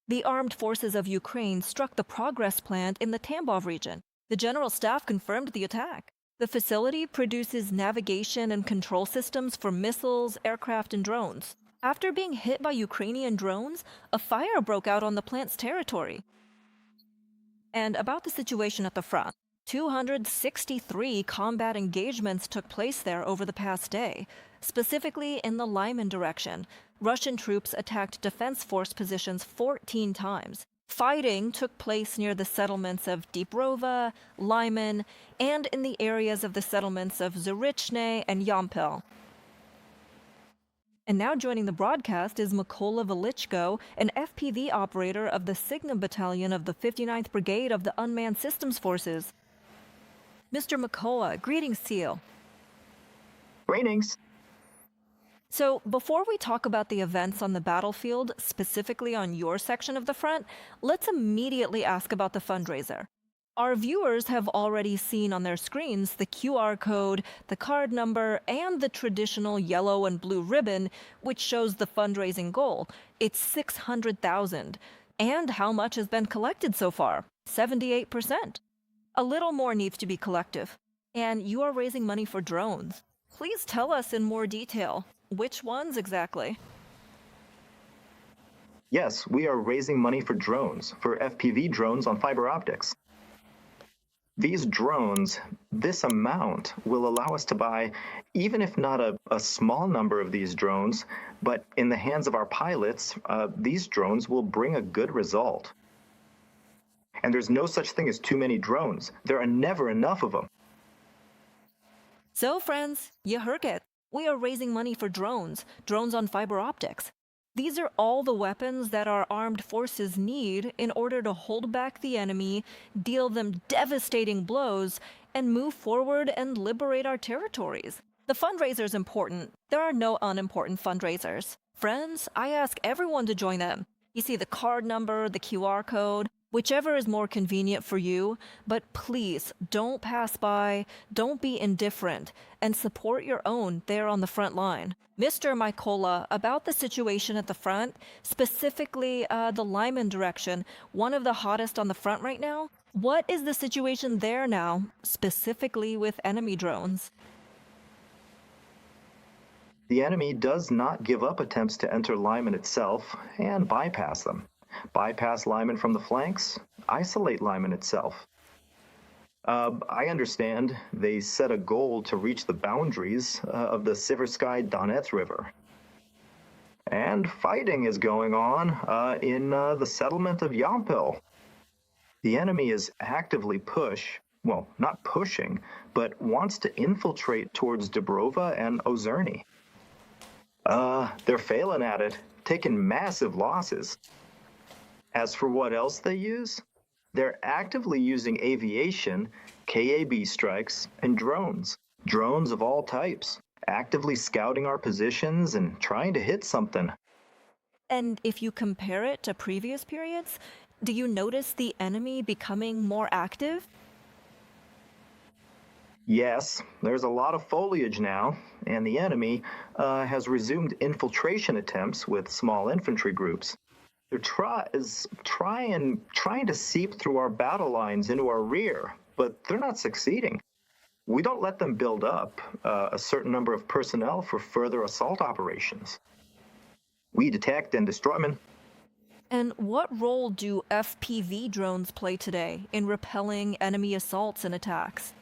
The armed forces of Ukraine struck the Progress plant in the Tambov region. The General Staff confirmed the attack. The facility produces navigation and control systems for missiles, aircraft, and drones. After being hit by Ukrainian drones, a fire broke out on the plant's territory. And about the situation at the front, 263 combat engagements took place there over the past day. Specifically in the Lyman direction, Russian troops attacked defense force positions 14 times. Fighting took place near the settlements of Dibrova, Lyman, and in the areas of the settlements of Zarichne and Yampel. And now joining the broadcast is Mykola Velichko, an FPV operator of the Signum Battalion of the 59th Brigade of the Unmanned Systems Forces. Mr. Mykola, greetings to you. Greetings. So, before we talk about the events on the battlefield, specifically on your section of the front, let's immediately ask about the fundraiser. Our viewers have already seen on their screens the QR code, the card number, and the traditional yellow and blue ribbon, which shows the fundraising goal. It's $600,000. And how much has been collected so far? 78%. A little more needs to be collected. And you are raising money for drones. Please tell us in more detail. Which ones exactly? Yes, we are raising money for drones, for FPV drones on fiber optics. These drones, this amount will allow us to buy, even if not a small number of these drones, but in the hands of our pilots, these drones will bring a good result. And there's no such thing as too many drones. There are never enough of them. So, friends, you heard it. We are raising money for drones on fiber optics. These are all the weapons that our armed forces need in order to hold back the enemy, deal them devastating blows, and move forward and liberate our territories. The fundraiser is important. There are no unimportant fundraisers. Friends, I ask everyone to join them. You see the card number, the QR code, whichever is more convenient for you, but please don't pass by, don't be indifferent, and support your own there on the front line. Mr. Mykola, about the situation at the front, specifically the Lyman direction, one of the hottest on the front right now, what is the situation there now, specifically with enemy drones? The enemy does not give up attempts to enter Lyman itself and bypass them. Bypass Lyman from the flanks, isolate Lyman itself. I understand they set a goal to reach the boundaries of the Siversky Donets River. And fighting is going on in the settlement of Yampel. The enemy is actively not pushing, but wants to infiltrate towards Dibrova and Ozerny. They're failing at it, taking massive losses. As for what else they use, they're actively using aviation, KAB strikes, and drones. Drones of all types, actively scouting our positions and trying to hit something. And if you compare it to previous periods, do you notice the enemy becoming more active? Yes, there's a lot of foliage now, and the enemy has resumed infiltration attempts with small infantry groups. They're trying to seep through our battle lines into our rear, but they're not succeeding. We don't let them build up a certain number of personnel for further assault operations. We detect and destroy them. And what role do FPV drones play today in repelling enemy assaults and attacks?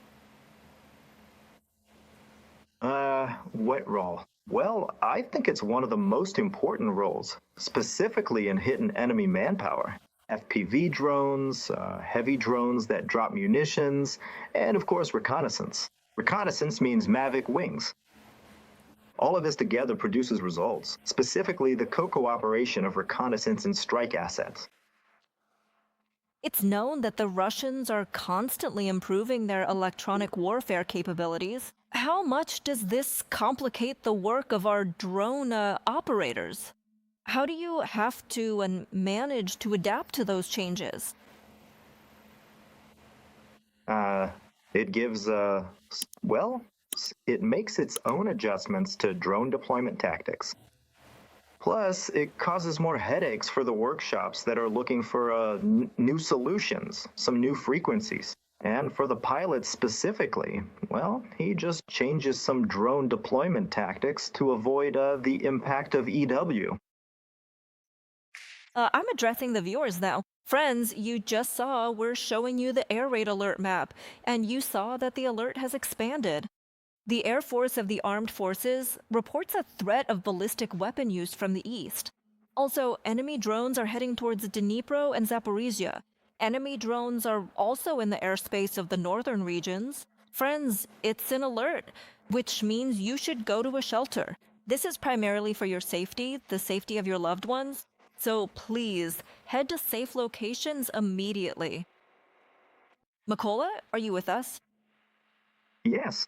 What role? Well, I think it's one of the most important roles, specifically in hitting enemy manpower. FPV drones, heavy drones that drop munitions, and of course reconnaissance. Reconnaissance means Mavic wings. All of this together produces results, specifically the co-cooperation of reconnaissance and strike assets. It's known that the Russians are constantly improving their electronic warfare capabilities. How much does this complicate the work of our drone operators? How do you have to and manage to adapt to those changes? It gives, it makes its own adjustments to drone deployment tactics. Plus, it causes more headaches for the workshops that are looking for new solutions, some new frequencies. And for the pilot specifically, well, he just changes some drone deployment tactics to avoid the impact of EW. I'm addressing the viewers now. Friends, you just saw we're showing you the air raid alert map, and you saw that the alert has expanded. The Air Force of the Armed Forces reports a threat of ballistic weapon use from the east. Also, enemy drones are heading towards Dnipro and Zaporizhia. Enemy drones are also in the airspace of the northern regions. Friends, it's an alert, which means you should go to a shelter. This is primarily for your safety, the safety of your loved ones. So please, head to safe locations immediately. Mikola, are you with us? Yes.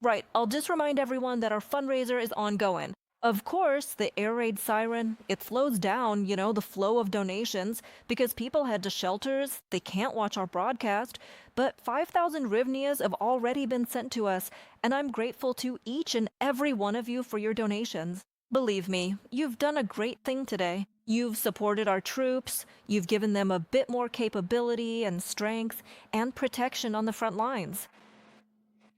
Right, I'll just remind everyone that our fundraiser is ongoing. Of course, the air raid siren, it slows down, the flow of donations because people head to shelters, they can't watch our broadcast, but 5,000 hryvnias have already been sent to us, and I'm grateful to each and every one of you for your donations. Believe me, you've done a great thing today. You've supported our troops, you've given them a bit more capability and strength and protection on the front lines.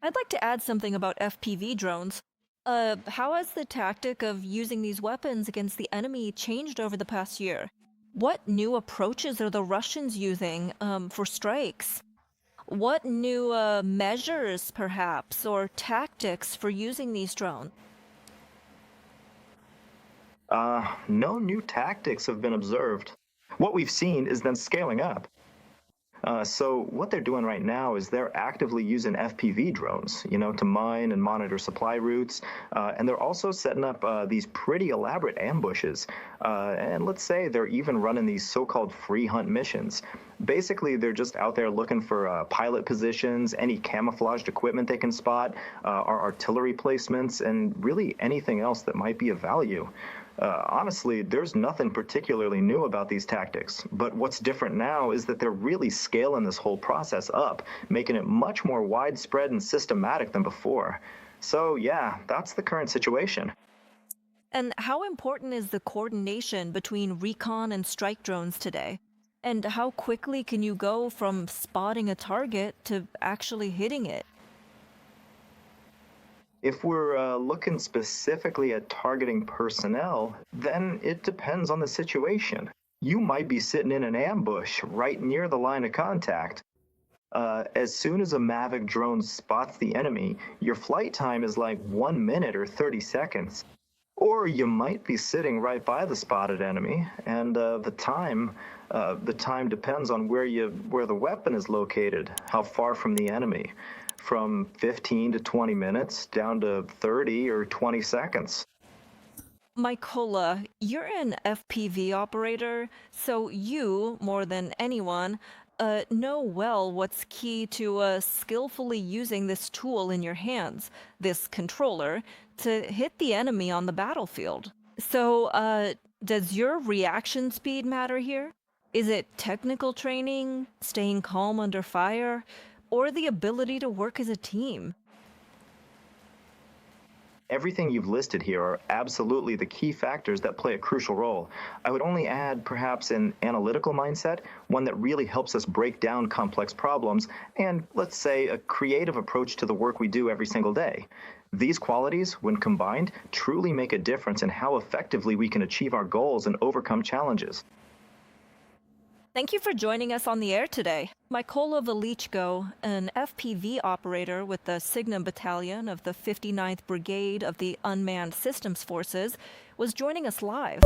I'd like to add something about FPV drones. How has the tactic of using these weapons against the enemy changed over the past year? What new approaches are the Russians using for strikes? What new measures, perhaps, or tactics for using these drones? No new tactics have been observed. What we've seen is them scaling up. So what they're doing right now is they're actively using FPV drones, to mine and monitor supply routes. And they're also setting up these pretty elaborate ambushes. And let's say they're even running these so-called free hunt missions. Basically, they're just out there looking for pilot positions, any camouflaged equipment they can spot, our artillery placements, and really anything else that might be of value. Honestly, there's nothing particularly new about these tactics, but what's different now is that they're really scaling this whole process up, making it much more widespread and systematic than before. So yeah, that's the current situation. And how important is the coordination between recon and strike drones today? And how quickly can you go from spotting a target to actually hitting it? If we're looking specifically at targeting personnel, then it depends on the situation. You might be sitting in an ambush right near the line of contact. As soon as a Mavic drone spots the enemy, your flight time is like 1 minute or 30 seconds. Or you might be sitting right by the spotted enemy, and the time depends on where the weapon is located, how far from the enemy. From 15 to 20 minutes down to 30 or 20 seconds. Mikola, you're an FPV operator, so you, more than anyone, know well what's key to skillfully using this tool in your hands, this controller, to hit the enemy on the battlefield. So, does your reaction speed matter here? Is it technical training, staying calm under fire, or the ability to work as a team? Everything you've listed here are absolutely the key factors that play a crucial role. I would only add perhaps an analytical mindset, one that really helps us break down complex problems, and let's say a creative approach to the work we do every single day. These qualities, when combined, truly make a difference in how effectively we can achieve our goals and overcome challenges. Thank you for joining us on the air today. Mikola Velichko, an FPV operator with the Signum Battalion of the 59th Brigade of the Unmanned Systems Forces, was joining us live.